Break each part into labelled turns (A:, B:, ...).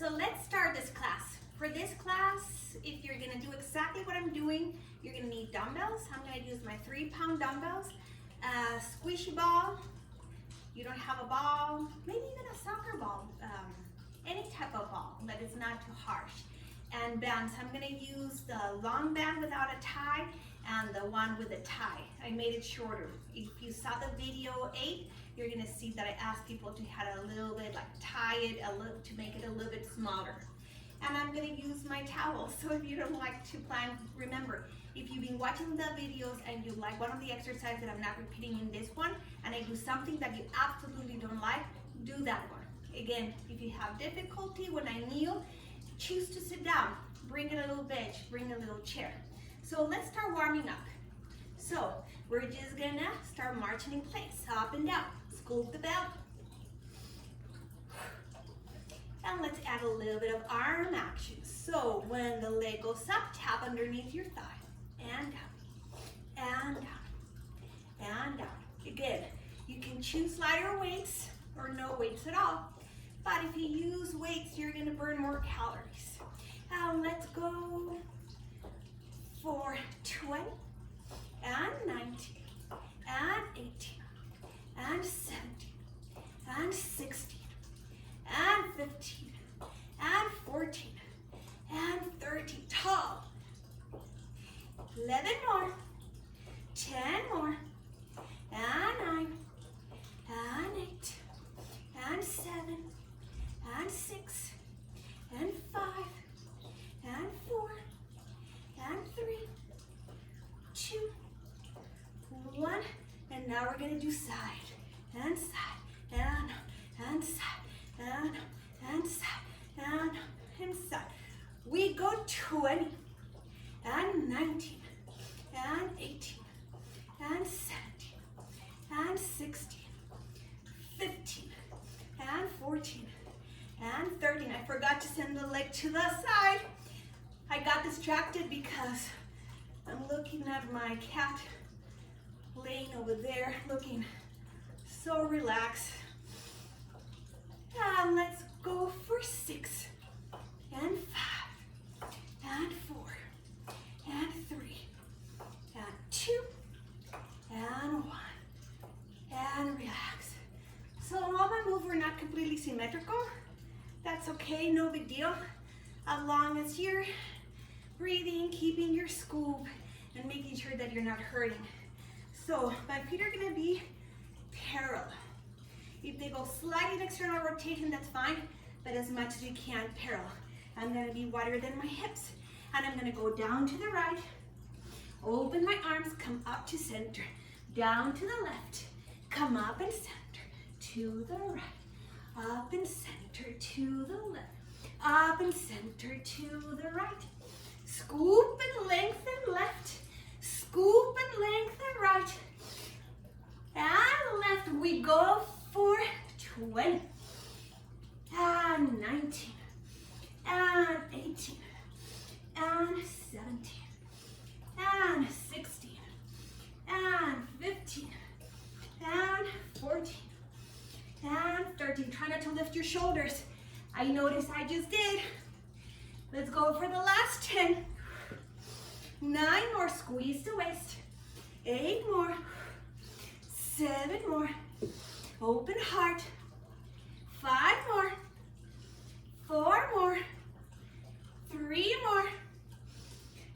A: So let's start this class. For this class, if you're gonna do exactly what I'm doing, you're gonna need dumbbells. I'm gonna use my 3-pound dumbbells, a squishy ball. You don't have a ball, maybe even a soccer ball, any type of ball that is not too harsh. And bands, I'm gonna use the long band without a tie and the one with a tie. I made it shorter. If you saw the video 8, you're gonna see that I asked people to have a little bit, like tie it a little, to make it a little bit smaller. And I'm gonna use my towel. So if you don't like to plan, remember, if you've been watching the videos and you like one of the exercises that I'm not repeating in this one, and I do something that you absolutely don't like, do that one. Again, if you have difficulty when I kneel, choose to sit down. Bring a little bench, bring a little chair. So let's start warming up. So we're just gonna start marching in place, up and down. Scoop the belt. And let's add a little bit of arm action. So when the leg goes up, tap underneath your thigh. And down, and down, and down. Again, you can choose lighter weights or no weights at all. But if you use weights, you're gonna burn more calories. And let's go for 20, and 19, and 18, and 17, and 16, and 15, and 14, and 13. Tall. 11 more, 10 more, and 9, and 8, and 7, and 6, and 5, and 4, and 3, 2, 1. And now we're gonna do side, and side, and side, and side, and side. We go 20, and 19, and 18, and 17, and 16, 15, and 14, and 13. I forgot to send the leg to the side. I got distracted because I'm looking at my cat laying over there, looking so relaxed. And let's go for 6, and 5, and 4, and 3, and 2, and 1, and relax. So all my moves were not completely symmetrical. That's okay, no big deal. As long as you're breathing, keeping your scoop, and making sure that you're not hurting. So my feet are gonna be parallel. If they go slightly in external rotation, that's fine, but as much as you can parallel. I'm gonna be wider than my hips, and I'm gonna go down to the right, open my arms, come up to center, down to the left, come up and center, to the right, up and center, to the left, up and center, to the right. Scoop and lengthen left, scoop and lengthen right, and left. We go for 20, and 19, and 18, and 17, and 16, and 15, and 14, and 13. Try not to lift your shoulders. I noticed I just did. Let's go for the last 10. 9 more, squeeze the waist. 8 more, 7 more, open heart. 5 more, 4 more, 3 more,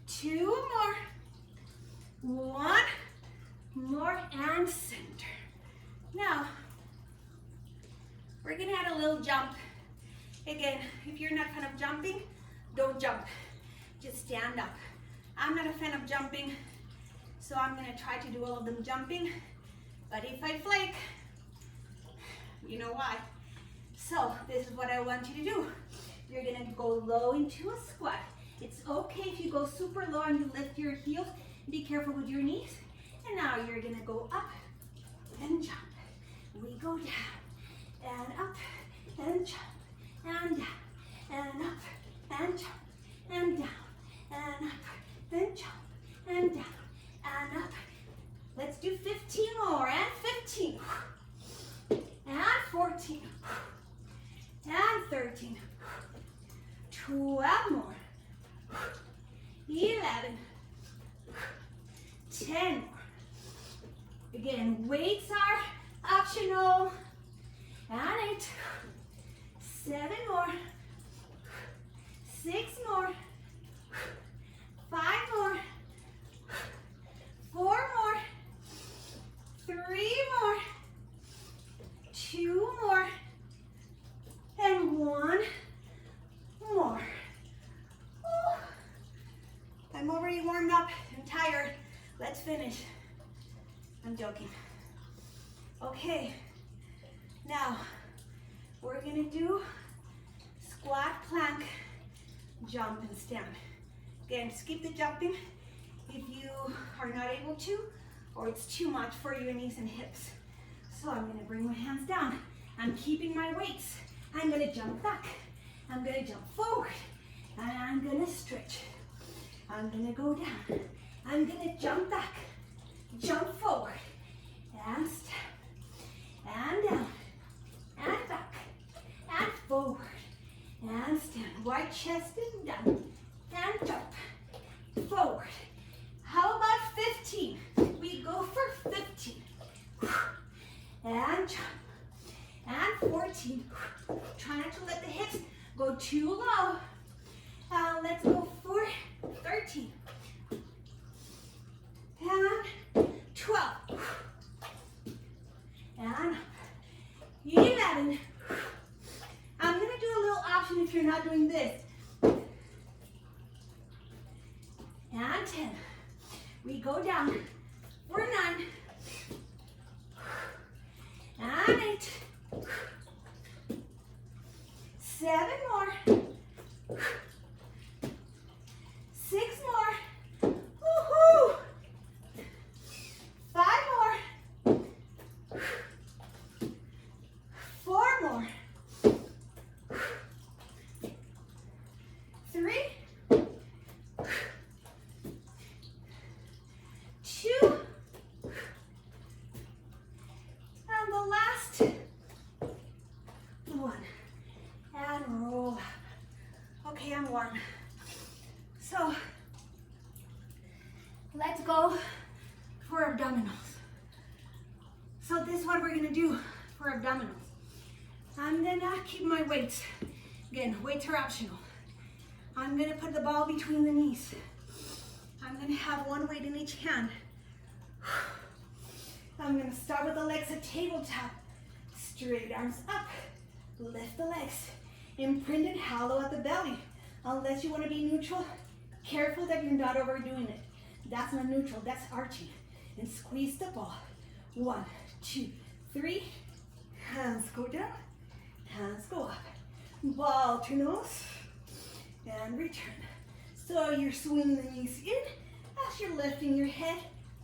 A: 2 more, 1 more, and center. Now, we're gonna add a little jump. Again, if you're not a fan of jumping, don't jump, just stand up. I'm not a fan of jumping, so I'm gonna try to do all of them jumping, but if I flake, you know why. So this is what I want you to do. You're gonna go low into a squat. It's okay if you go super low and you lift your heels. Be careful with your knees. And now you're gonna go up and jump. We go down and up and jump and down and up and jump and down and up and jump and down and up. Let's do 15 more, and 15 and 14 and 13 12 more. 11. 10 more. Again, weights are optional. And 8. 7 more. 6 more. 5 more. 4 more. 3 more. 2 more. And 1 more. Whew. I'm already warmed up and tired. Let's finish. I'm joking. Okay. Now, we're gonna do squat, plank, jump, and stand. Again, skip the jumping if you are not able to, or it's too much for your knees and hips. So I'm gonna bring my hands down. I'm keeping my weights. I'm gonna jump back. I'm gonna jump forward. And I'm gonna stretch. I'm gonna go down. I'm gonna jump back, jump forward, and step, and down, and back, and forward, and stand. Wide chest and down, and jump, forward. How about 15? We go for 15. And jump, and 14. Try not to let the hips go too low. Let's go for 13. And 12. And 11. I'm going to do a little option if you're not doing this. And 10. We go down for 9. And 8. 7 more. 6 more. Woohoo! 5 more. 4 more. 3. 2. And the last 1. And roll. Okay, I'm warm. So, let's go for abdominals. So this is what we're gonna do for abdominals. I'm gonna keep my weights. Again, weights are optional. I'm gonna put the ball between the knees. I'm gonna have one weight in each hand. I'm gonna start with the legs at tabletop. Straight arms up. Lift the legs. Imprinted hollow at the belly. Unless you wanna be neutral, careful that you're not overdoing it. That's not neutral, that's arching. And squeeze the ball. 1, 2, 3. Hands go down, hands go up. Ball to nose, and return. So you're swinging the knees in as you're lifting your head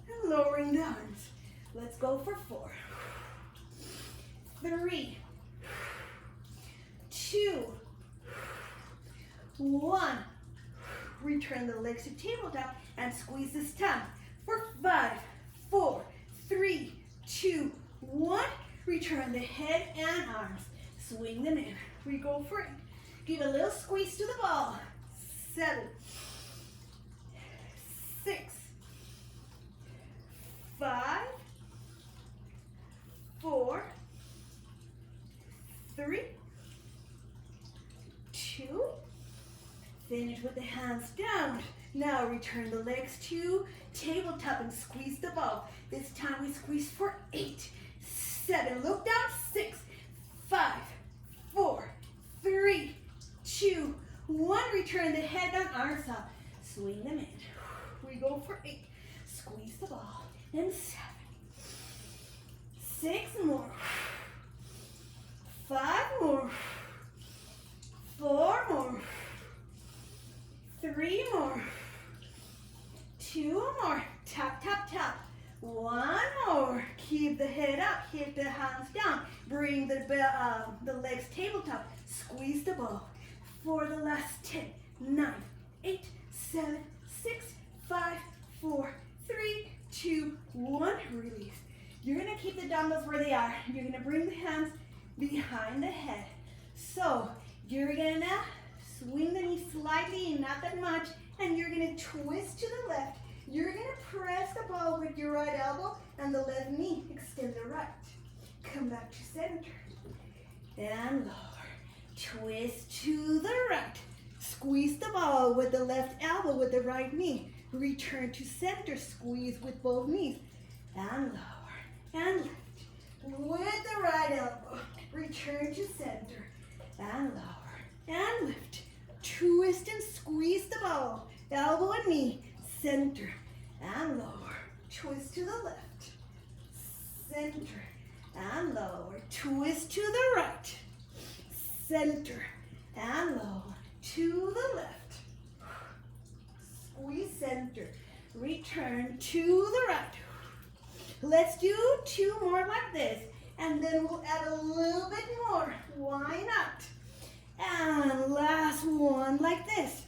A: and lowering the arms. Let's go for 4, 3, 2, 1. Return the legs to tabletop and squeeze this time. For 5, 4, 3, 2, 1. Return the head and arms. Swing them in. We go for it. Give a little squeeze to the ball. 7, 6, 5, 4, 3, 2. Finish with the hands down. Now return the legs to tabletop and squeeze the ball. This time we squeeze for 8, 7. Look down. 6, 5, 4, 3, 2, 1. Return the head down, arms up. Swing them in. We go for 8. Squeeze the ball. And 7, 6 more. 5 more. 4 more. 3 more. 2 more. Tap, tap, tap. 1 more. Keep the head up. Keep the hands down. Bring the legs tabletop. Squeeze the ball. For the last 10, 9, 8, 7, 6, 5, 4, 3, 2, 1. Release. You're going to keep the dumbbells where they are. You're going to bring the hands behind the head. So you're going to swing the knee slightly, not that much, and you're gonna twist to the left. You're gonna press the ball with your right elbow and the left knee. Extend the right. Come back to center. And lower. Twist to the right. Squeeze the ball with the left elbow with the right knee. Return to center. Squeeze with both knees. And lower. And lift. With the right elbow. Return to center. And lower. And lift. Twist and squeeze the ball. Elbow and knee. Center. And lower. Twist to the left. Center. And lower. Twist to the right. Center. And lower. To the left. Squeeze center. Return to the right. Let's do 2 more like this. And then we'll add a little bit more. Why not? And last one like this.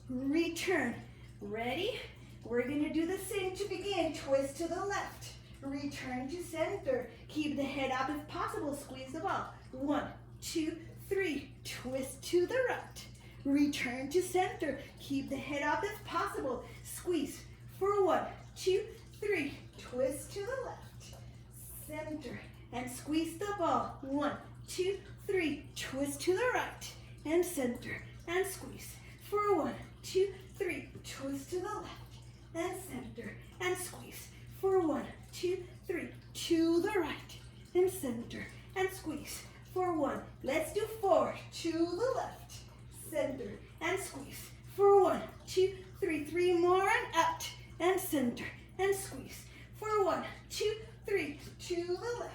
A: Return. Ready? We're going to do the same to begin. Twist to the left. Return to center. Keep the head up if possible. Squeeze the ball. 1, 2, 3. Twist to the right. Return to center. Keep the head up if possible. Squeeze for 1, 2, 3. Twist to the left. Center. And squeeze the ball. 1, 2, 3. Twist to the right. And center. And squeeze. For 1, 2, 3. Twist to the left. And center. And squeeze. For 1, 2, 3. To the right. And center. And squeeze. For 1. Let's do 4. To the left. Center. And squeeze. For 1, 2, 3. 3 more and out. And center. And squeeze. For 1, 2, 3. To the left.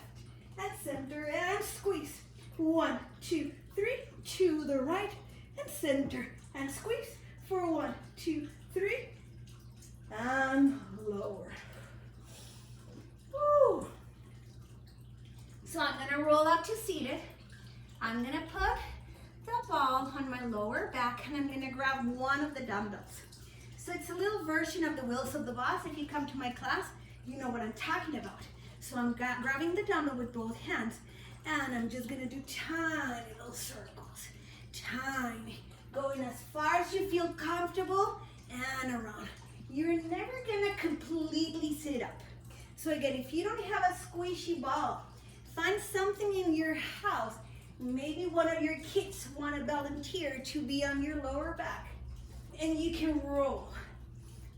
A: And center. And squeeze. 1, 2, 3. To the right. And center. And squeeze. For 1, 2, 3. And lower. Woo. So I'm going to roll up to seated. I'm going to put the ball on my lower back and I'm going to grab one of the dumbbells. So it's a little version of the Wheels of the Boss. If you come to my class, you know what I'm talking about. So I'm grabbing the dumbbell with both hands and I'm just going to do tiny little circles. Tiny. Going as far as you feel comfortable and around. You're never going to completely sit up. So again, if you don't have a squishy ball, find something in your house. Maybe one of your kids want to volunteer to be on your lower back. And you can roll.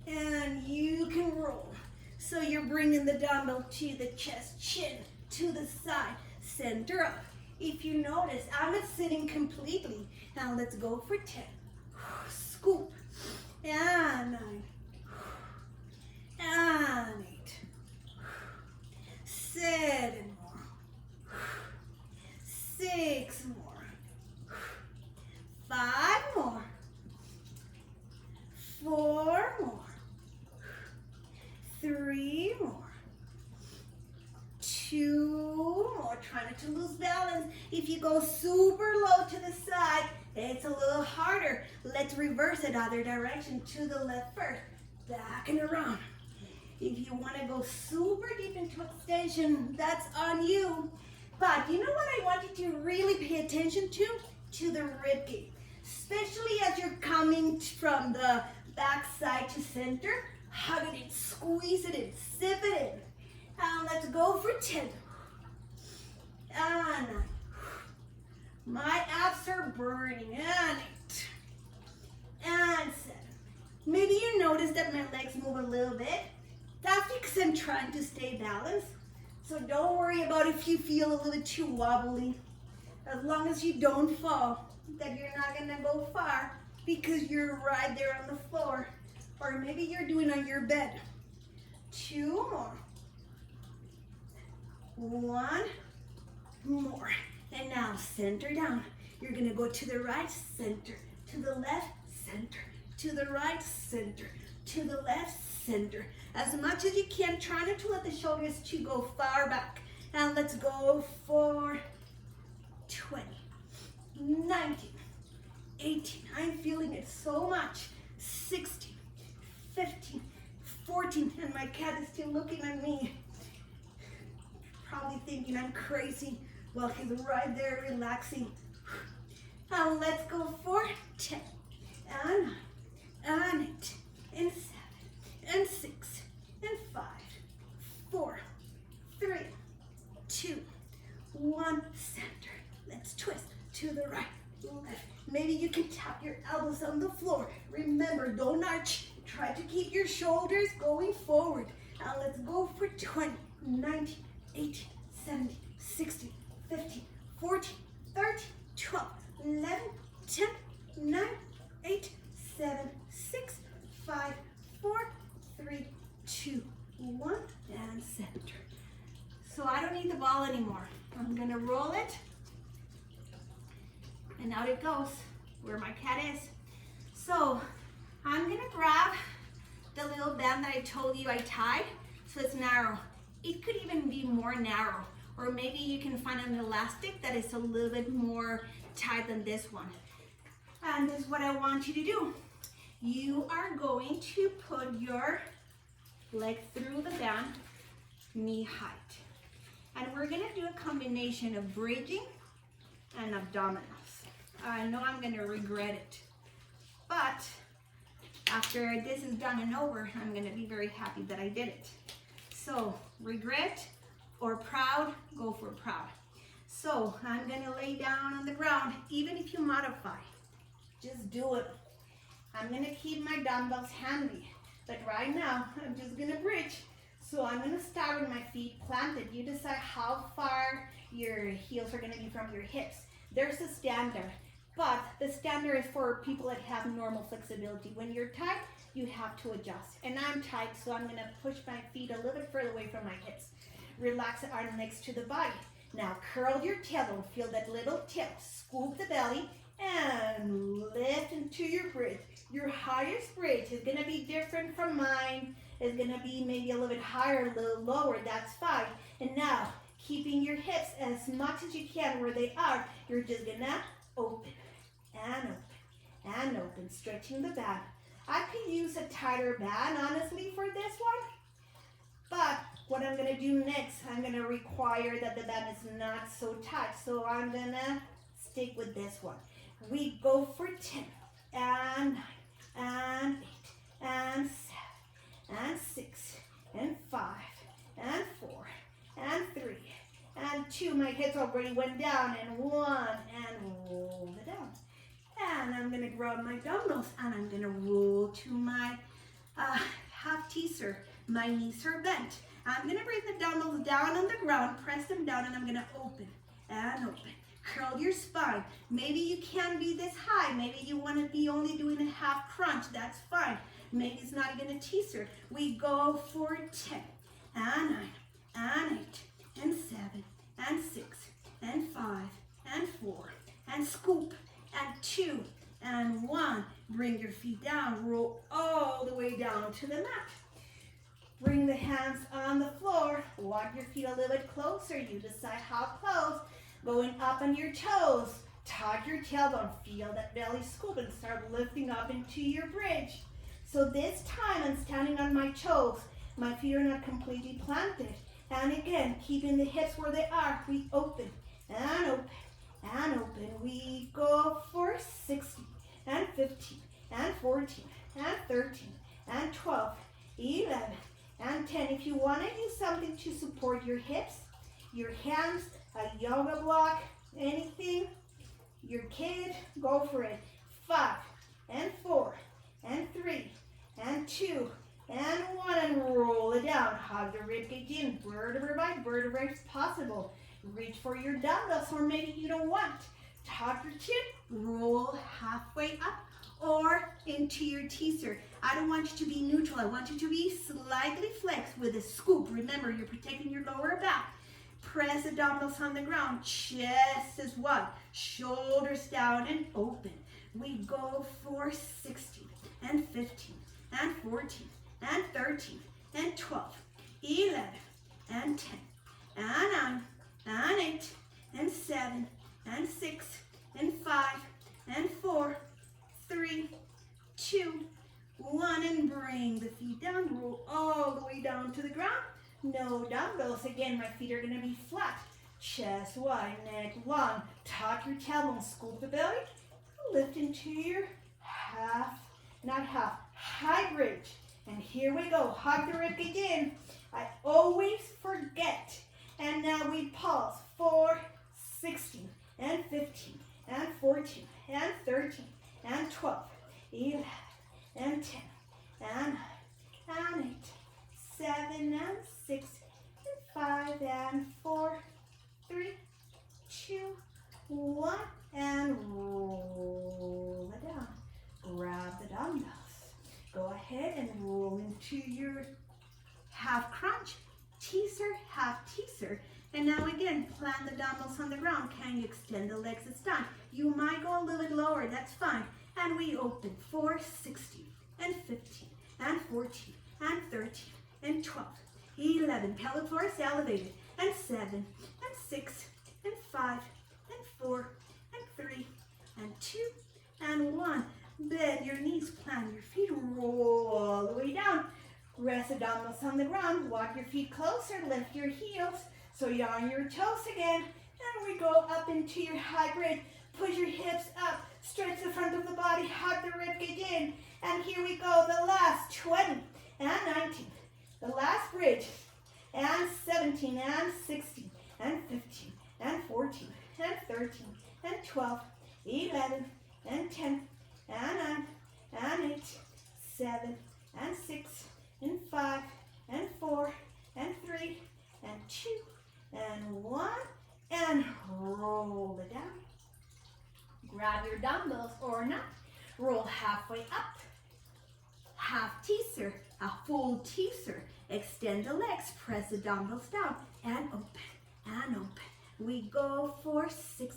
A: And you can roll. So you're bringing the dumbbell to the chest, chin, to the side, center up. If you notice, I'm not sitting completely. Now let's go for 10. Scoop. And 9. And 8. 7 more. 6 more. 5 more. 4 more. 3 more. 2 more. Try not to lose balance. If you go super low to the side, it's a little harder. Let's reverse it other direction to the left first. Back and around. If you want to go super deep into extension, that's on you. But you know what I want you to really pay attention to? To the rib cage. Especially as you're coming from the back side to center. Hug it in, squeeze it in, zip it in. And let's go for 10. And 9. My abs are burning. And 8. And 7. Maybe you notice that my legs move a little bit. That's because I'm trying to stay balanced. So don't worry about if you feel a little bit too wobbly. As long as you don't fall, that you're not going to go far because you're right there on the floor. Or maybe you're doing on your bed. 2 more. 1 more. And now center down. You're going to go to the right, center. To the left, center. To the right, center. To the left, center. As much as you can, try not to let the shoulders to go far back. And let's go for 20, 19, 18. I'm feeling it so much. 16, 15, 14. And my cat is still looking at me. Probably thinking I'm crazy while he's right there relaxing. And let's go for 10.
B: to the right, left. Maybe you can tap your elbows on the floor. Remember, don't arch. Try to keep your shoulders going forward. Now let's go for 20, 19, 18, 17, 16, 15, 14, 13, 12, 11, 10, 9, 8, 7, 6, 5, 4, 3, 2, 1, and center.
A: So I don't need the ball anymore. I'm gonna roll it, and out it goes, where my cat is. So I'm gonna grab the little band that I told you I tied, so it's narrow. It could even be more narrow, or maybe you can find an elastic that is a little bit more tight than this one. And this is what I want you to do. You are going to put your leg through the band, knee height. And we're gonna do a combination of bridging and abdominals. I know I'm gonna regret it, but after this is done and over, I'm gonna be very happy that I did it. So regret or proud, go for proud. So I'm gonna lay down on the ground, even if you modify, just do it. I'm gonna keep my dumbbells handy, but right now I'm just gonna bridge. So I'm gonna start with my feet planted. You decide how far your heels are gonna be from your hips. There's a standard, but the standard is for people that have normal flexibility. When you're tight, you have to adjust. And I'm tight, so I'm gonna push my feet a little bit further away from my hips. Relax the arm next to the body. Now curl your tailbone, feel that little tilt. Scoop the belly and lift into your bridge. Your highest bridge is gonna be different from mine. It's gonna be maybe a little bit higher, a little lower, that's fine. And now, keeping your hips as much as you can where they are, you're just gonna open and open and open, stretching the band. I could use a tighter band, honestly, for this one. But what I'm gonna do next, I'm gonna require that the band is not so tight. So I'm gonna stick with this one. We go for 10 and 9 and 8 and 7 and 6 and 5 and 4 and 3 and 2. My hips already went down, and 1, and roll it down. And I'm gonna grab my dumbbells and I'm gonna roll to my half teaser. My knees are bent. I'm gonna bring the dumbbells down on the ground, press them down, and I'm gonna open and open. Curl your spine. Maybe you can't be this high. Maybe you want to be only doing a half crunch. That's fine. Maybe it's not even a teaser. We go for 10 and 9 and 8 and 7 and 6 and 5 and 4 and scoop and 2 and 1. Bring your feet down. Roll all the way down to the mat. Bring the hands on the floor. Walk your feet a little bit closer. You decide how close. Going up on your toes. Tuck your tailbone. Feel that belly scoop and start lifting up into your bridge. So this time I'm standing on my toes. My feet are not completely planted. And again, keeping the hips where they are. We open and open and open. We go for 16 and 15 and 14 and 13 and 12, 11 and 10. If you want to use something to support your hips, your hands, a yoga block, anything, your kid, go for it. 5 and 4 and 3 and 2 and 1, and roll it down. Hug the ribcage in, vertebra by vertebra if possible. Reach for your dumbbells, or maybe you don't want. Tuck your chin, roll halfway up or into your teaser. I don't want you to be neutral. I want you to be slightly flexed with a scoop. Remember, you're protecting your lower back. Press the dumbbells on the ground. Chest is what? Shoulders down and open. We go for 16 and 15 and 14 and 13 and 12, 11 and 10 and 9 and 8 and 7 and 6 and 5 and 4, 3, 2, 1, and bring the feet down. Roll all the way down to the ground. No dumbbells. Again, my feet are gonna be flat. Chest wide, neck long. Tuck your tailbone, scoop the belly. Lift into your high bridge. And here we go. Hug the ribcage in. I always forget. And now we pause for 16 and 15
B: and 14, and 13, and 12, 11, and 10, and 9, and 8, 7, and 6, and 5, and 4, 3, 2, 1, and roll it down. Grab the dumbbells. Go ahead and roll into your half crunch, teaser, half teaser. And now again, plant the dumbbells on the ground. Can you extend the legs? It's done. You might go a little bit lower, that's fine. And we open for 16, and 15, and 14, and 13, and 12, 11. Pelvic floor is elevated. And 7, and 6, and 5, and 4, and 3, and 2, and 1. Bend your knees, plant your feet, roll all the way down. Rest the dumbbells on the ground. Walk your feet closer, lift your heels so you're on your toes again. And we go up into your hybrid. Push your hips up, stretch the front of the body, hug the ribcage in. And here we go, the last 20 and 19. The last bridge. And 17 and 16 and 15 and 14 and 13 and 12, 11 and 10 and 9 and 8, 7 and 6 and 5 and 4 and 3 and 2 and 1, and roll it down. Grab your dumbbells or not. Roll halfway up. Half teaser, a full teaser. Extend the legs, press the dumbbells down, and open, and open. We go for 16,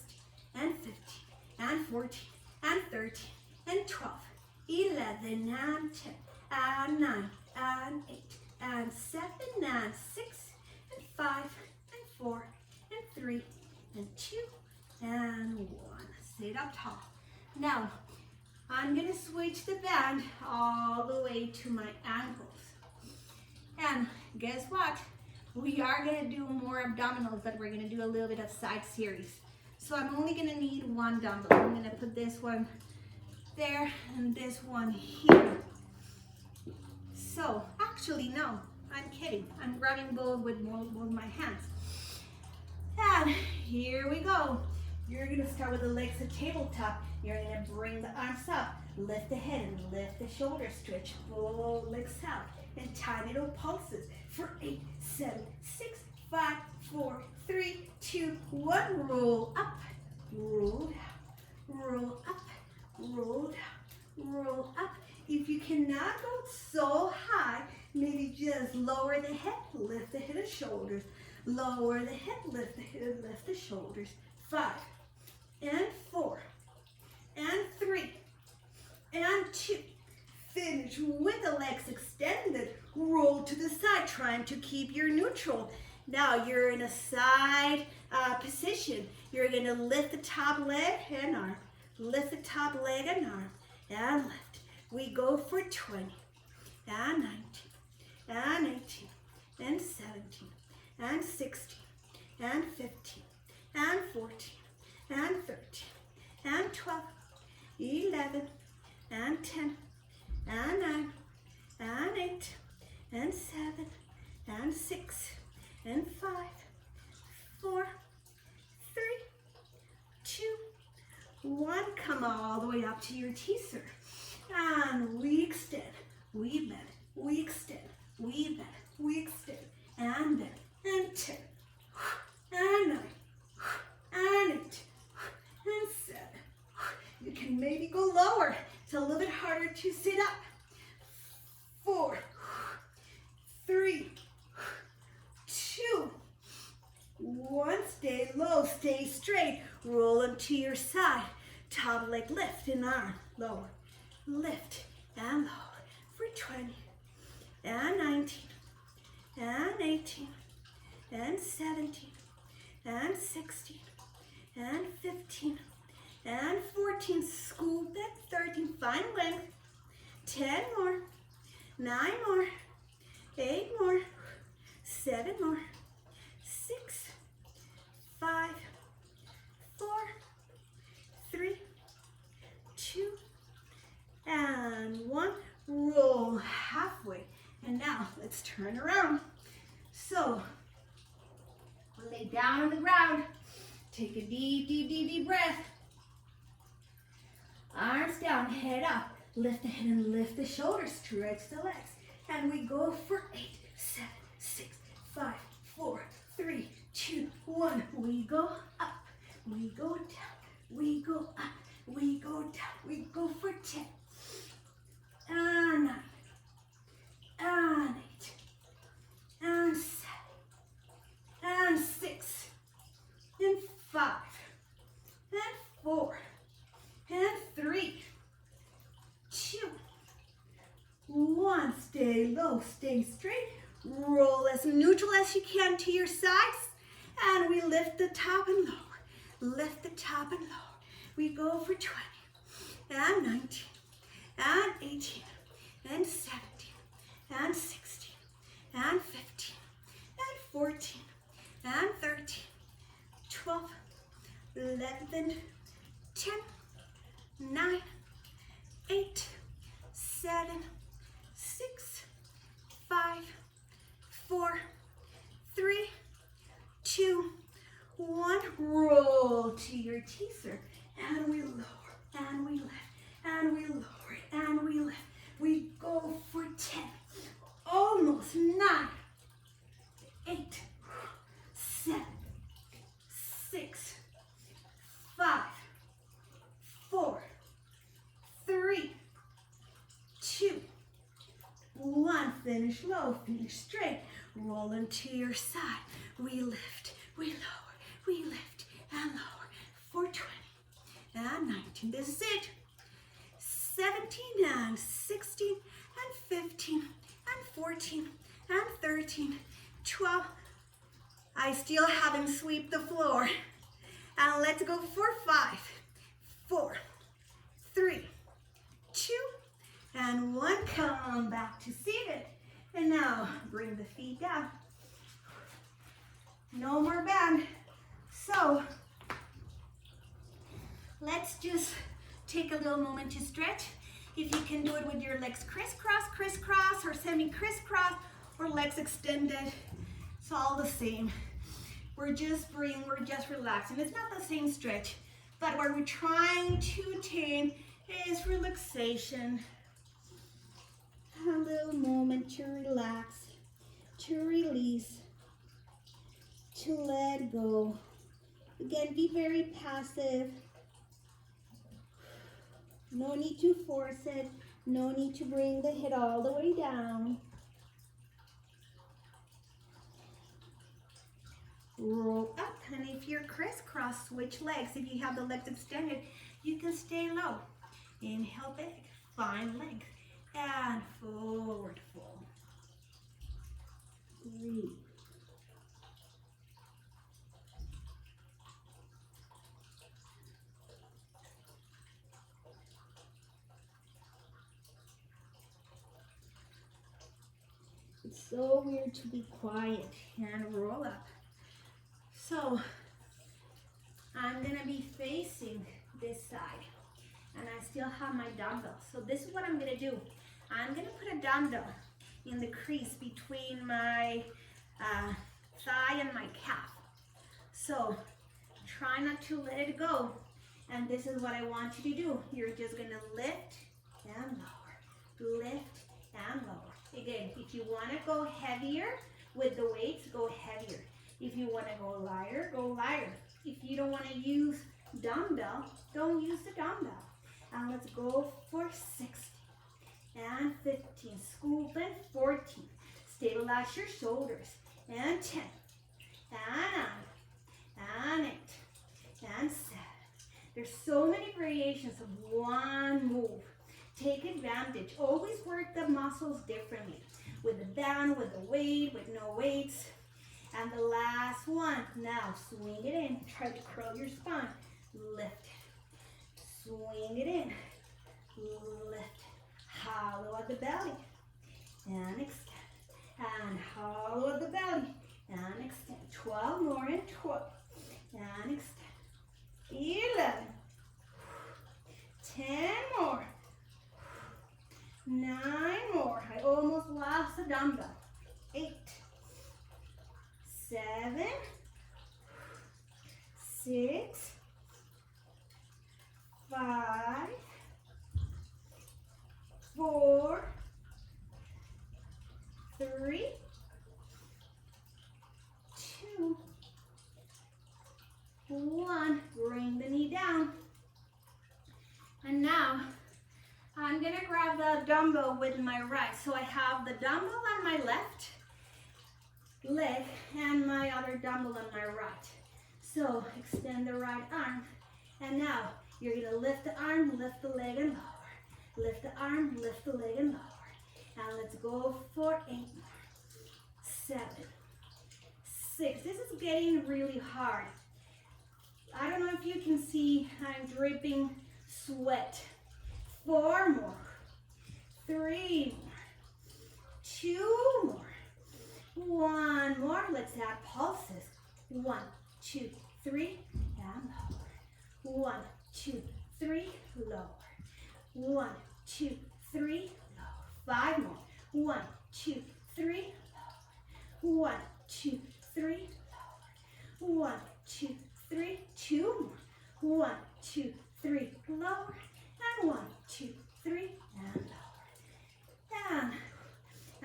B: and 15, and 14, and 13, and 12, 11, and 10, and 9, and 8, and 7, and 6, and 5, and 4, and 3, and 2, and 1. Sit up tall. Now, I'm gonna switch the band all the way to my ankles. And guess what? We are gonna do more abdominals, but we're gonna do a little bit of side series. So I'm only gonna need one dumbbell. I'm gonna put this one there and this one here. So actually, no, I'm kidding. I'm grabbing both with my hands. And here we go. You're gonna start with the legs at tabletop. You're gonna bring the arms up, lift the head and lift the shoulders, stretch both legs out, and tiny little pulses for 8, 7, 6, 5, 4, 3, 2, 1. Roll up, roll down, roll up, roll down, roll up. If you cannot go so high, maybe just lower the head, lift the head and shoulders. Lower the head, lift the head, lift the shoulders. 5, and 4, and 3, and 2. Finish with the legs extended. Roll to the side, trying to keep your neutral. Now you're in a side position. You're gonna lift the top leg and arm. Lift the top leg and arm. And lift. We go for 20, and 19, and 18, and 17, and 16, and 15, and 14, and 13, and 12, 11, and 10, and 9, and 8, and 7, and 6, and 5, 4, 3, 2, 1. Come all the way up to your teaser. And we extend, we bend, we extend, we bend, we extend, and bend, and 10, and 9, and 8, and 7. You can maybe go lower. It's a little bit harder to sit up. 4, 3, 2, 1. Stay low, stay straight. Roll them to your side. Top leg lift and arm, lower. Lift and lower for 20, and 19, and 18, and 17, and 16, and 15, and 14. Scoop it. 13. Find length. 10 more. 9 more. 8 more. 7 more. 6, 5, 4, 3, 2, and 1. Roll halfway. And now let's turn around. So lay down on the ground. Take a deep, deep, deep, deep breath. head up. Lift the head and lift the shoulders. Stretch the legs. And we go for 8, 7, 6, 5, 4, 3, 2, 1. We go up. We go down. We go up. We go down. We go for 10. And 9. And 8. And 7. And 6. And 5. And 4. And 3. 2. 1. Stay low. Stay straight. Roll as neutral as you can to your sides. And we lift the top and lower. Lift the top and lower. We go for 20. And 19. And 18. And 17. And 16. And 15. And 14. And 13. 12. 11. 10. 9. 8. 7. 6. 5. 4. 3. 2. 1. Roll to your teaser. And we lower. And we lift. And we lower. And we lift. We go for 10. Almost 9. 8. 7. 6. 5. 4. 3. 2. 1. Finish low. Finish straight. Roll into your side. We lift. We lower. We lift and lower. For 20. And 19. This is it. 17 and 16 and 15 and 14 and 13, 12. I still haven't swept the floor. And let's go for 5, 4, 3, 2, and 1. Come back to seated. And now bring the feet down. No more bend. So let's just take a little moment to stretch. If you can do it with your legs crisscross, crisscross, or semi-crisscross, or legs extended, it's all the same. We're just breathing, we're just relaxing. It's not the same stretch, but what we're trying to attain is relaxation. A little moment to relax, to release, to let go. Again, be very passive. No need to force it. No need to bring the head all the way down. Roll up, and if you're crisscross, switch legs. If you have the legs extended, you can stay low. Inhale big, find length, and forward fold. 3. It's so weird to be quiet and roll up. So I'm gonna be facing this side, and I still have my dumbbell. So this is what I'm gonna do. I'm gonna put a dumbbell in the crease between my thigh and my calf. So try not to let it go. And this is what I want you to do. You're just gonna lift and lower, lift and lower. Again, if you want to go heavier with the weights, go heavier. If you want to go lighter, go lighter. If you don't want to use dumbbell, don't use the dumbbell. And let's go for 16 and 15. Scoop and 14. Stabilize your shoulders. And 10 and 9 and 8 and 7. There's so many variations of one move. Take advantage. Always work the muscles differently. With the band, with the weight, with no weights. And the last one. Now swing it in. Try to curl your spine. Lift it. Swing it in. Lift it. Hollow at the belly. And extend. And hollow at the belly. And extend. 12 more and 12. And extend. 11. 10 more. 9 more. I almost lost the dumbbell. 8, 7, 6, 5,
A: And now I'm gonna grab the dumbbell with my right. So I have the dumbbell on my left leg and my other dumbbell on my right. So extend the right arm. And now you're gonna lift the arm, lift the leg and lower. Lift the arm, lift the leg and lower. And let's go for 8 more. 7, 6. This is getting really hard. I don't know if you can see, I'm dripping sweat. 4 more. 3 more. 2 more. 1 more. Let's add pulses. 1, 2, 3, and lower. 1, 2, 3, lower. 1, 2, 3, lower. 5 more. 1, 2, 3, lower. 1, 2, 3, lower. 1, 2, 3, 2 more. 1, 2, 3, lower. And 1, 2, 3, and lower. And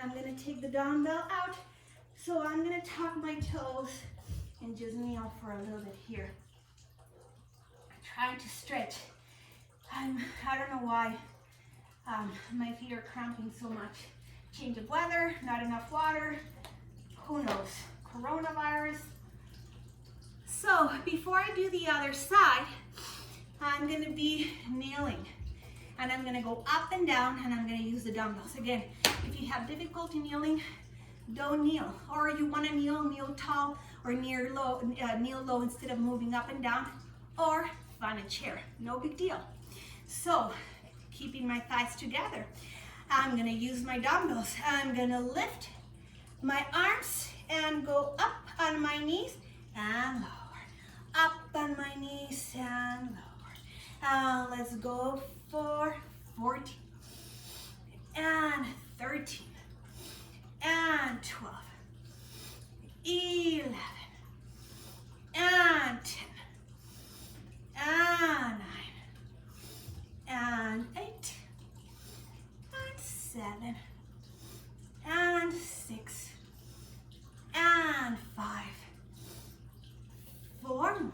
A: I'm gonna take the dumbbell out. So I'm gonna tuck my toes and just kneel for a little bit here. I'm trying to stretch. I don't know why my feet are cramping so much. Change of weather, not enough water, who knows, coronavirus. So before I do the other side, I'm gonna be kneeling. And I'm gonna go up and down and I'm gonna use the dumbbells. Again, if you have difficulty kneeling, don't kneel. Or you wanna kneel tall or kneel low instead of moving up and down. Or find a chair, no big deal. So, keeping my thighs together, I'm gonna use my dumbbells. I'm gonna lift my arms and go up on my knees and lower. Up on my knees and lower. Let's go for 14 and 13 and 12, 11 and 10 and 9 and 8 and 7 and 6 and 5, 4 more,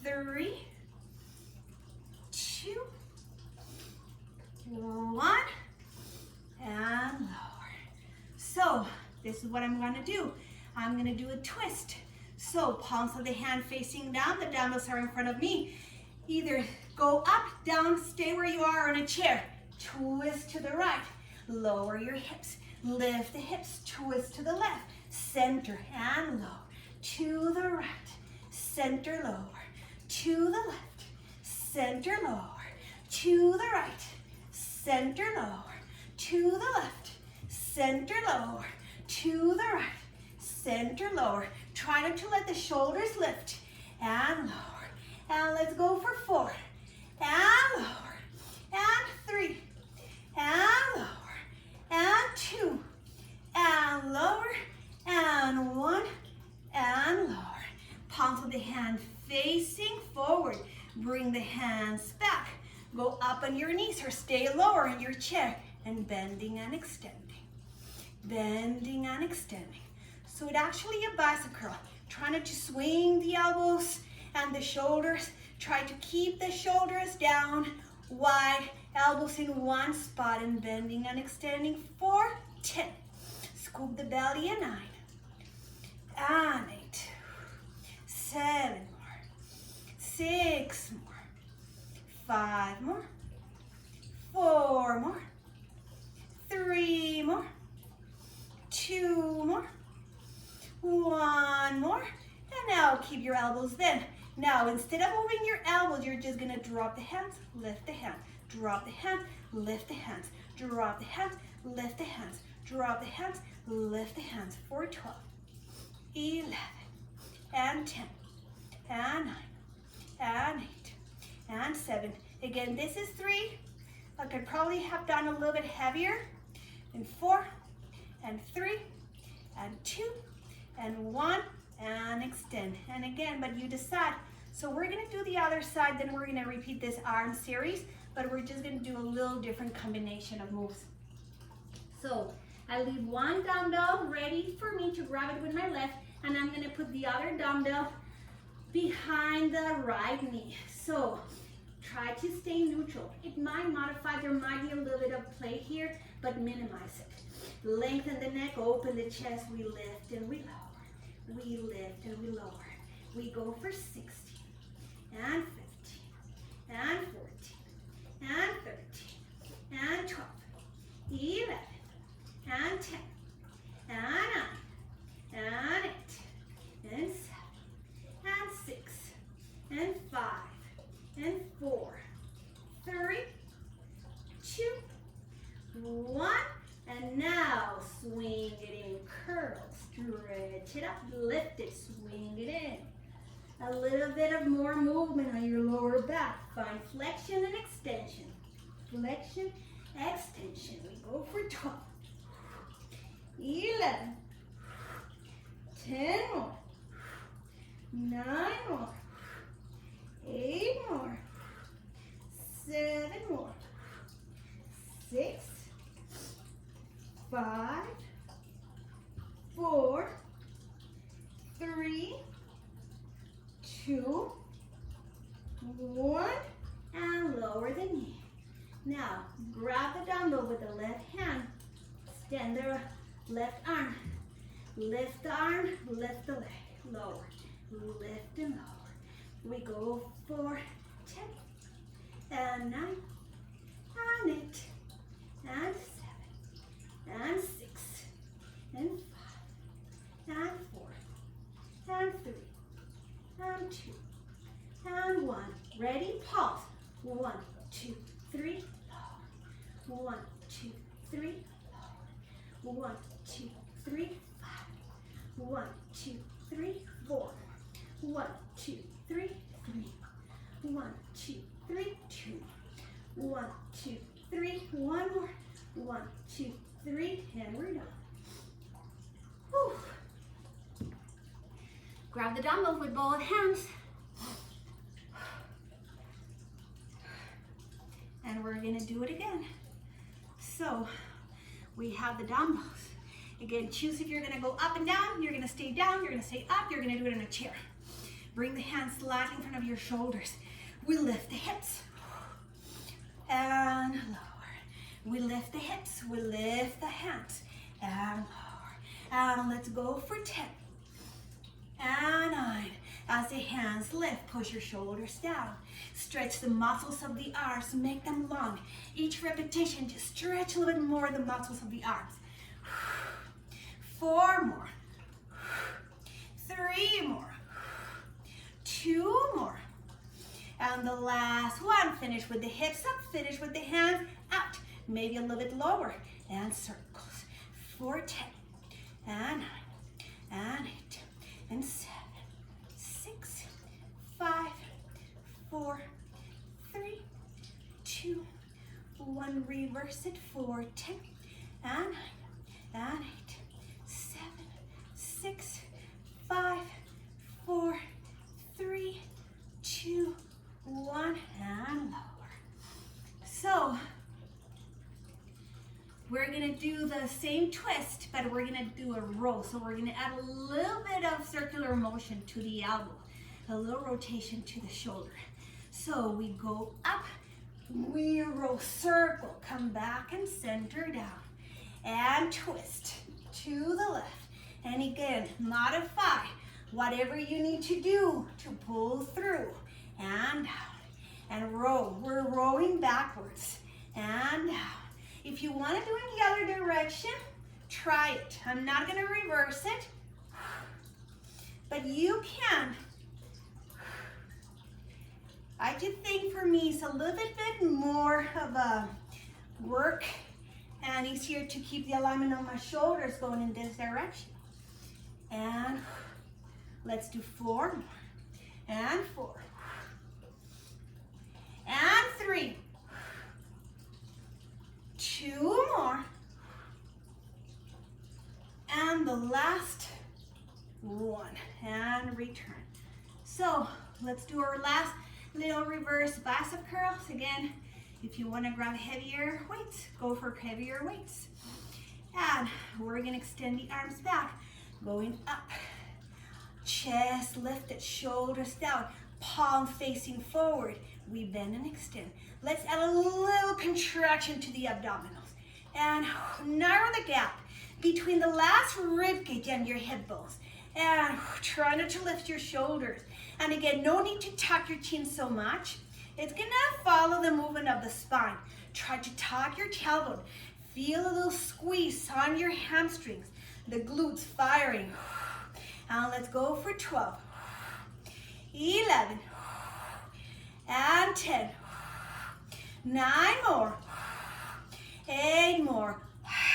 A: 3, 2, 1, and lower. So this is what I'm going to do. I'm going to do a twist. So palms of the hand facing down, the dumbbells are in front of me. Either go up, down, stay where you are on a chair, twist to the right, lower your hips, lift the hips, twist to the left, center and lower, to the right, center, lower, to the left, center, lower, to the right, center, lower, to the left, center, lower, to the right, center, lower. Try not to let the shoulders lift, and lower. And let's go for 4, and lower, and 3, and lower, and 2, and lower, and 1, and lower. Palms of the hand facing forward. Bring the hands back. Go up on your knees or stay lower in your chair and bending and extending. Bending and extending. So it's actually a bicycle. Try not to swing the elbows and the shoulders. Try to keep the shoulders down, wide, elbows in one spot and bending and extending for 10. Scoop the belly and 9. And 8. 7 more. 6 more. 5 more. 4 more. 3 more. 2 more. 1 more. And now keep your elbows then. Now, instead of moving your elbows, you're just gonna drop the hands, lift the hands, drop the hands, lift the hands, drop the hands, lift the hands, drop the hands, lift the hands for 12, 11, and 10, and 9, and 8, and 7. Again, this is 3. I could probably have done a little bit heavier. And 4, and 3, and 2, and 1, and extend. And again, but you decide. So we're gonna do the other side, then we're gonna repeat this arm series, but we're just gonna do a little different combination of moves. So I leave one dumbbell ready for me to grab it with my left, and I'm gonna put the other dumbbell behind the right knee. So
B: Try to stay neutral. It might modify, there might be a little bit of play here, but minimize it. Lengthen the neck, open the chest, we lift and we lower. We lift and we lower. We go for 16, and 15, and 14, and 13, and 12, 11, and 10, and 9, and 8, and 7, and 6, and 5, and 4, 3, 2, 1, and now swing it in, curl, stretch it up, lift it, swing it in. A little bit of more movement on your lower back. Find flexion and extension. Flexion, extension. We go for 12, 11, 10 more, 9 more, 8 more, 7 more, 6, 5, 4, 3, 2, 1, and lower the knee. Now, grab the dumbbell with the left hand, stand the left arm, lift the arm, lift the leg, lower, lift and lower. We go for 10, and 9, and 8, and 7, and 6, and 5, and 4, and 3, and 2, and 1. Ready? Pause. 1, 2, 3, lower. 1, 2, 3, lower. 1, 2, 3, 5. 1, 2, 3, 4. 1, 2, 3, 3. 1, 2, 3, 2. 1, 2, 3. One more. 1, 2, 3, and we're done. Whew. Grab the dumbbell with both hands. And we're gonna do it again. So we have the dumbbells. Again, choose if you're gonna go up and down, you're gonna stay down, you're gonna stay up, you're gonna do it in a chair. Bring the hands flat in front of your shoulders. We lift the hips and lower. We lift the hips, we lift the hands and lower. And let's go for 10 and 9. As the hands lift, push your shoulders down. Stretch the muscles of the arms, make them long. Each repetition, just stretch a little bit more the muscles of the arms. 4 more. 3 more. 2 more. And the last one, finish with the hips up, finish with the hands out. Maybe a little bit lower. And circles. For 10 and 9 and 8 and 7, 6, 5, 4, 3, 2, 1. Reverse it for 10 and 9 and 8, 7, 6, 5, 4, 3, 2, 1, and lower. So we're gonna do the same twist, but we're gonna do a roll. So we're gonna add a little bit of circular motion to the elbow, a little rotation to the shoulder. So we go up, we roll, circle, come back and center down, and twist to the left. And again, modify whatever you need to do to pull through, and down, and roll. We're rolling backwards, and down. If you want to do it in the other direction, try it. I'm not going to reverse it, but you can. I just think for me it's a little bit more of a work and easier to keep the alignment on my shoulders going in this direction. And let's do 4 more. And 4. And 3. 2 more. And the last one. And return. So let's do our last little reverse bicep curls. Again, if you want to grab heavier weights, go for heavier weights. And we're going to extend the arms back, going up. Chest lifted, shoulders down, palm facing forward. We bend and extend. Let's add a little contraction to the abdominals. And narrow the gap between the last rib cage and your hip bones. And try not to lift your shoulders. And again, no need to tuck your chin so much. It's gonna follow the movement of the spine. Try to tuck your tailbone. Feel a little squeeze on your hamstrings. The glutes firing. And let's go for 12, 11, and 10. 9 more, 8 more.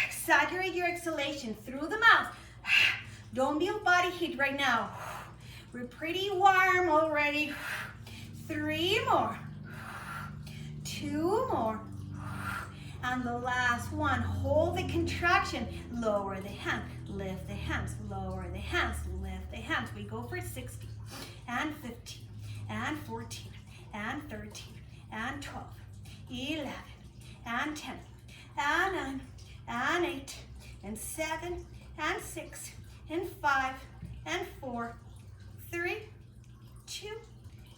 B: Exaggerate your exhalation through the mouth. Don't build body heat right now. We're pretty warm already. 3 more, 2 more, and the last one. Hold the contraction. Lower the hand, lift the hands, lower the hands, lift the hands. We go for 60, and 15, and 14, and 13, and 12, 11, and 10, and 9, and 8, and 7, and 6, and 5, and 4, 3, 2,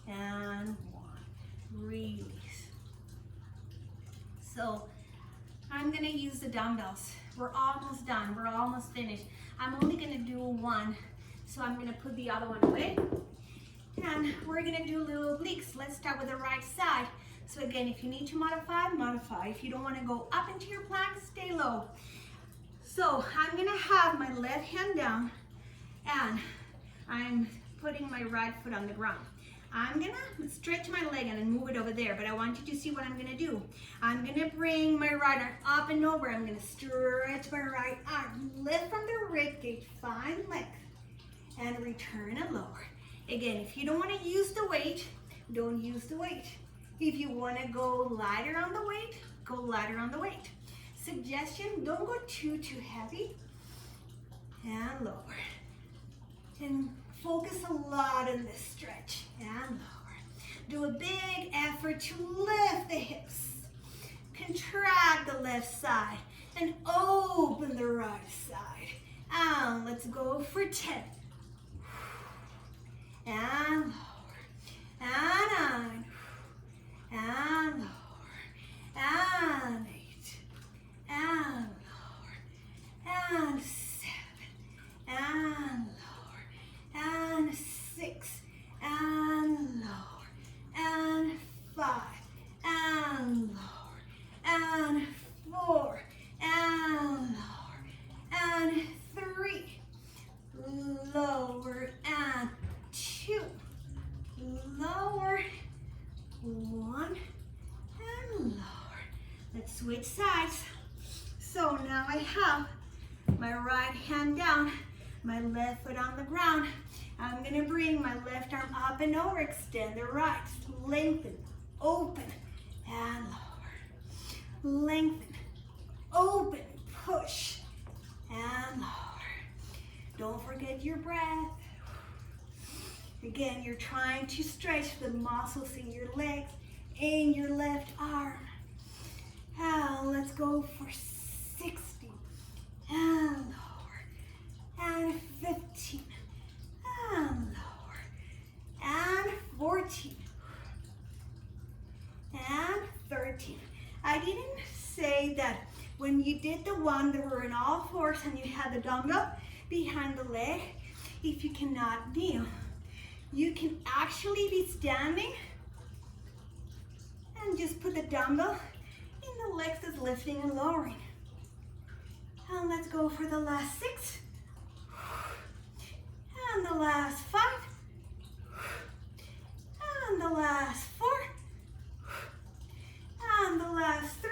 B: and 1. Release. So I'm gonna use the dumbbells. We're almost done. We're almost finished. I'm only gonna do one, so I'm gonna put the other one away. And we're gonna do little obliques. Let's start with the right side. So again, if you need to modify, modify. If you don't wanna go up into your plank, stay low. So I'm gonna have my left hand down and I'm putting my right foot on the ground. I'm gonna stretch my leg and move it over there, but I want you to see what I'm gonna do. I'm gonna bring my right arm up and over. I'm gonna stretch my right arm, lift from the rib cage, find length, and return and lower. Again, if you don't wanna use the weight, don't use the weight. If you wanna go lighter on the weight, go lighter on the weight. Suggestion, don't go too heavy, and lower. And focus a lot on this stretch, and lower. Do a big effort to lift the hips. Contract the left side, and open the right side. And let's go for 10. And lower, and 9, and lower, and 8, and lower, and 7, and lower, and 6, and lower, and 5, and lower, and 4, and lower, and 3, lower, and 2, lower, 1, and lower. Let's switch sides. So now I have my right hand down, my left foot on the ground. I'm gonna bring my left arm up and over, extend the right, lengthen, open, and lower. Lengthen, open, push, and lower. Don't forget your breath. Again, you're trying to stretch the muscles in your legs and your left arm. Now let's go for 60, and lower, and 15, and lower, and 14, and 13. I didn't say that when you did the one that were in all fours and you had the dumbbell behind the leg, if you cannot kneel, you can actually be standing and just put the dumbbell in the legs that's lifting and lowering. And let's go for the last 6. And the last 5. And the last 4. And the last 3.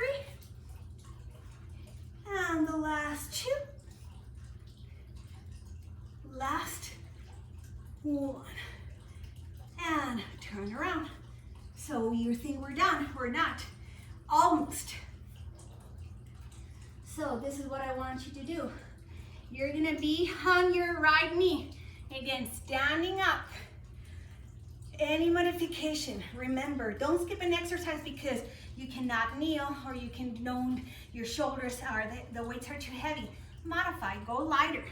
B: And the last 2. Last 1. And turn around. So you think we're done, we're not. Almost. So this is what I want you to do. You're gonna be on your right knee. Again, standing up. Any modification, remember, don't skip an exercise because you cannot kneel or you can don't, your shoulders are, the weights are too heavy. Modify, go lighter.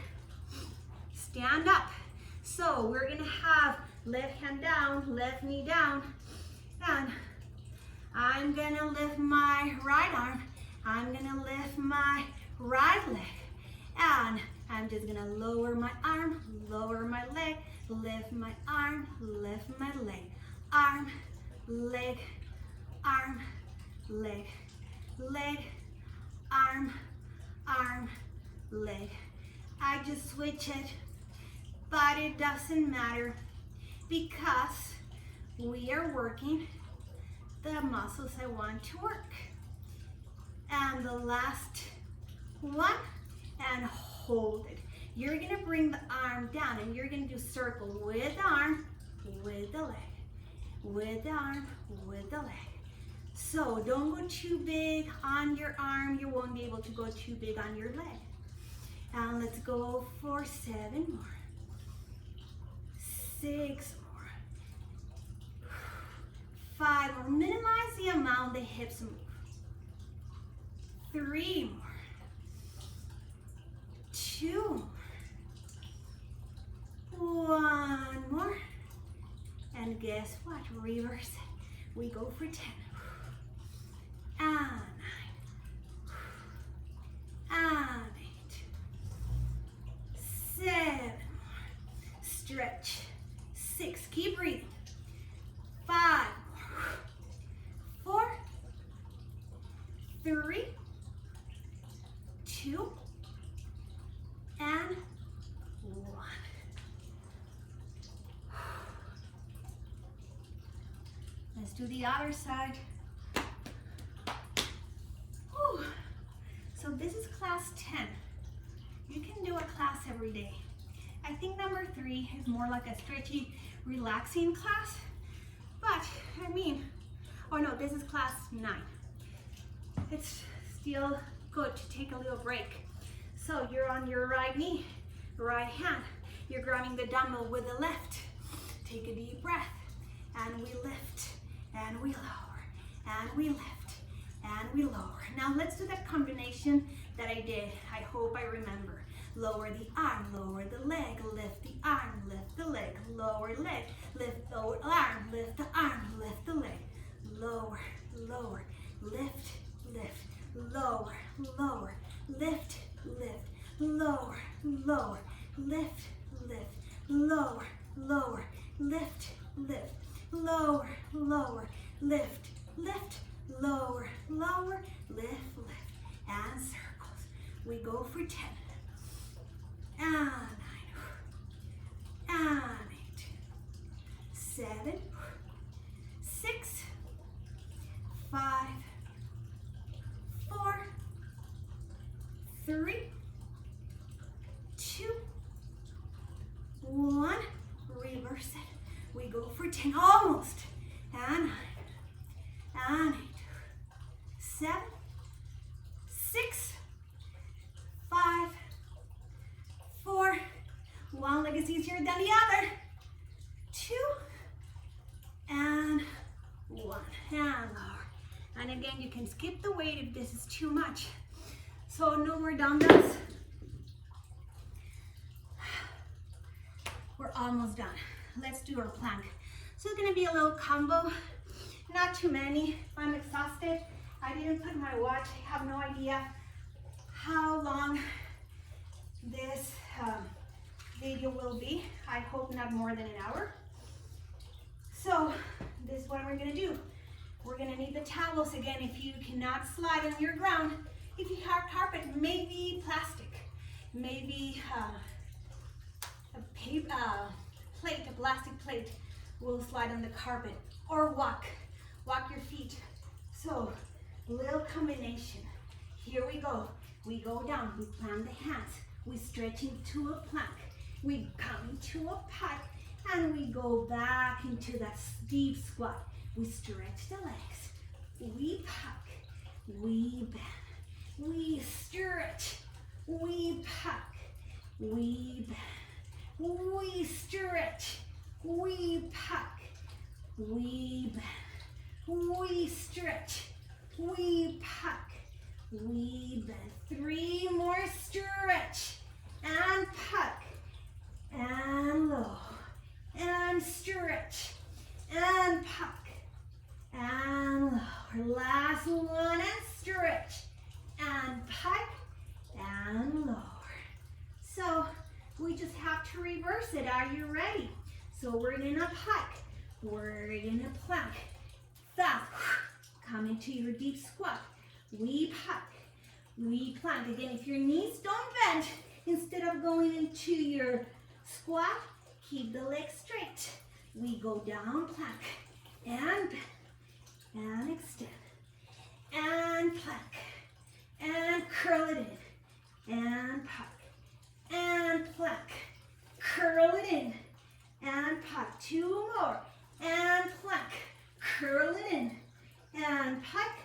B: Stand up. So we're gonna have left hand down, left knee down, and
A: I'm gonna lift my right arm. I'm gonna lift my right leg. And I'm just gonna lower my arm, lower my leg, lift my arm, lift my leg. Arm, leg, arm, leg, leg, arm, arm, leg. I just switch it, but it doesn't matter because we are working the muscles I want to work. And the last one, and hold it. You're gonna bring the arm down and you're gonna do circle with the arm, with the leg, with the arm, with the leg. So don't go too big on your arm. You won't be able to go too big on your leg. And let's go for 7 more. 6 more. 5 more. Minimize the amount the hips move. 3 more. 2 more. 1 more. And guess what? Reverse it. We go for 10. And 9. And 8. 7 more. Stretch. 6. Keep breathing. 5 more. 4. 3. 2. And 1. Let's do the other side. Whew. So this is class 10. You can do a class every day. I think number 3 is more like a stretchy, relaxing class. But, I mean, oh no, this is class 9. It's still good to take a little break. So you're on your right knee, right hand. You're grabbing the dumbbell with the left. Take a deep breath. And we lift, and we lower, and we lift, and we lower. Now let's do that combination that I did. I hope I remember. Lower the arm, lower the leg, lift the arm, lift the leg, lower leg, lift the arm, lift the arm, lift the leg. Lower, lower, lift, lift, lower, lower, lift, lift, lower, lower, lift, lift, lower, lower, lift, lift, lower, lower, lift, lift, lower, lower, lift, lift, and circles. We go for 10, and 9, and 8, 7, 6, 5, 4, 3, 2, 1. Reverse it. We go for 10, almost. And 9, and 8, 7, 6, 5, 4. One leg is easier than the other. 2, and 1. And lower. And again, you can skip the weight if this is too much. So no more dumbbells. We're almost done. Let's do our plank. So it's gonna be a little combo, not too many. I'm exhausted. I didn't put my watch. I have no idea how long this video will be. I hope not more than an hour. So this is what we're gonna do. We're gonna need the towels again. If you cannot slide on your ground, if you have carpet, maybe plastic, maybe a paper, plate, a plastic plate will slide on the carpet, or walk your feet. So little combination. Here we go. We go down, we plant the hands, we stretch into a plank, we come into a pike, and we go back into that deep squat. We stretch the legs, we pike, we bend, we stretch, we pike, we bend, we stretch, we pike, we bend, we stretch, we pike, we bend. 3 more, stretch, and pike, and low, and stretch, and pike, and lower.
B: one, and stretch. And pike, and lower. So we just have to reverse it. Are you ready? So we're gonna pike, we're gonna plank. Fast, come into your deep squat. We pike, we plank. Again, if your knees don't bend, instead of going into your squat, keep the legs straight. We go down, plank, and bend, and extend, and plank, and curl it in, and pike, and plank, curl it in, and pike. Two more, and plank, curl it in, and pike,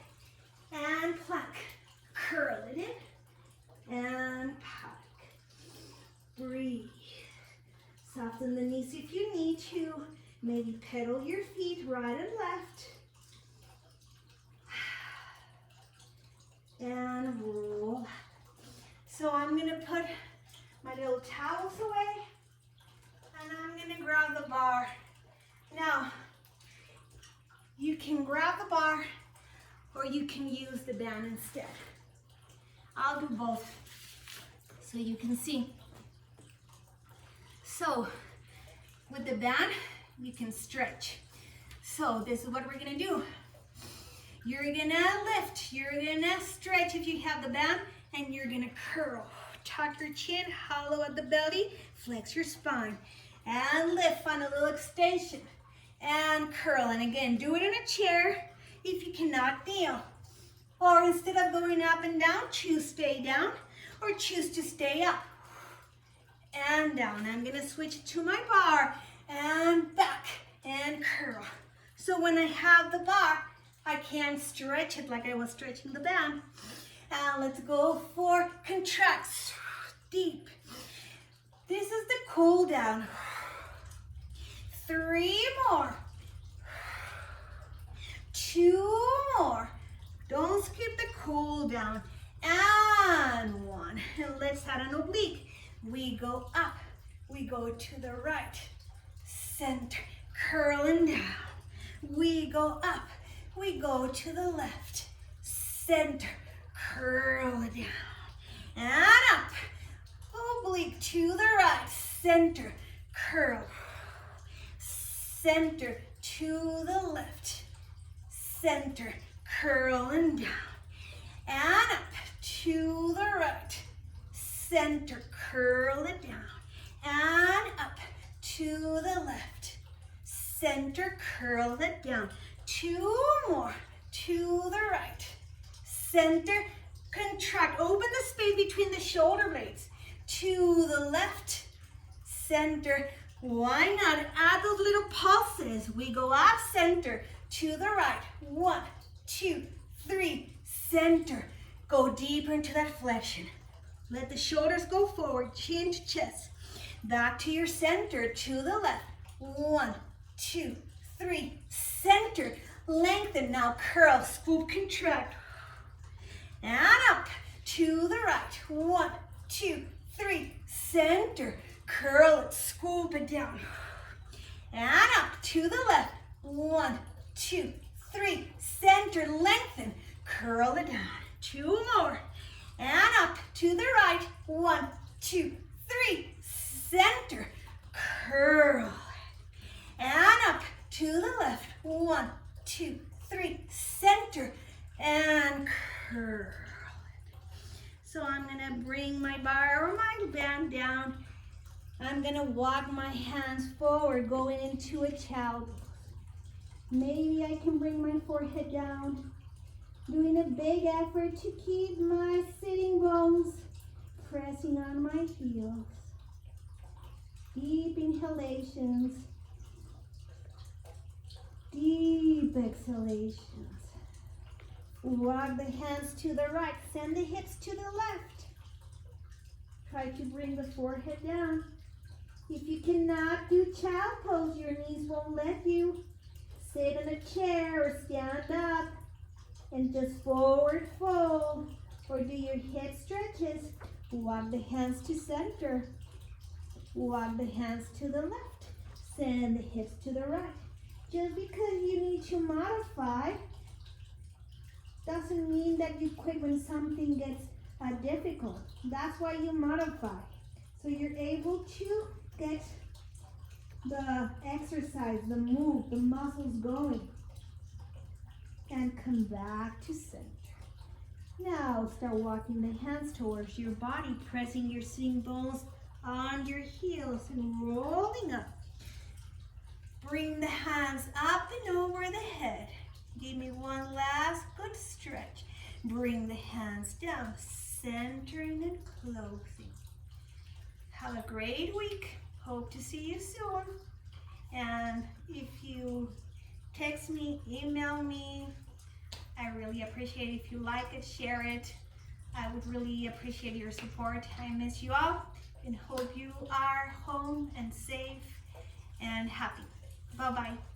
B: and plank, curl it in, and pike. Breathe. Soften the knees if you need to. Maybe pedal your feet right and left. And roll. So I'm gonna put my little towels away, and I'm gonna grab the bar. Now, you can grab the bar, or you can use the band instead. I'll do both, so you can see. So, with the band, you can stretch. So this is what we're gonna do. You're gonna lift, you're gonna stretch if you have the band, and you're gonna curl. Tuck your chin, hollow at the belly, flex your spine, and lift on a little extension, and curl. And again, do it in a chair if you cannot kneel. Or instead of going up and down, choose stay down, or choose to stay up and down. I'm gonna switch to my bar, and back, and curl. So when I have the bar, I can stretch it like I was stretching the band. And let's go for contracts, deep. This is the cool down. 3 more. 2 more. Don't skip the cool down. And 1. And let's add an oblique. We go up. We go to the right. Center. Curling down. We go up. We go to the left. Center. Curl it down. And up. Oblique to the right. Center. Curl. Center to the left. Center. Curling down. And up to the right. Center. Curl it down. And up to the left. Center. Curl it down. 2 more. To the right. Center. Contract. Open the space between the shoulder blades. To the left. Center. Why not add those little pulses? We go up, center, to the right. 1, 2, 3, center. Go deeper into that flexion. Let the shoulders go forward, chin to chest. Back to your center, to the left. 1, 2, 3, center. Lengthen, now curl, scoop, contract. And up, to the right. 1, 2, 3, center. Curl it, scoop it down. And up, to the left. 1, 2, 3, center, lengthen. Curl it down. 2 more. And up, to the right. 1, 2, 3, center. Curl it. And up, to the left. 1, 2, 3, center. And curl it. So I'm gonna bring my bar or my band down. I'm gonna walk my hands forward, going into a child pose. Maybe I can bring my forehead down, doing a big effort to keep my sitting bones pressing on my heels. Deep inhalations, deep exhalations. Walk the hands to the right, send the hips to the left. Try to bring the forehead down. If you cannot do child pose, your knees won't let you. Sit in a chair or stand up and just forward fold, or do your hip stretches. Walk the hands to center. Walk the hands to the left. Send the hips to the right. Just because you need to modify doesn't mean that you quit when something gets difficult. That's why you modify. So you're able to get the exercise, the move, the muscles going. And come back to center. Now start walking the hands towards your body, pressing your sitting bones on your heels and rolling up. Bring the hands up and over the head. Give me one last good stretch. Bring the hands down, centering and closing. Have a great week. Hope to see you soon. And if you text me, email me, I really appreciate it if you like it, share it. I would really appreciate your support. I miss you all and hope you are home and safe and happy. Bye-bye.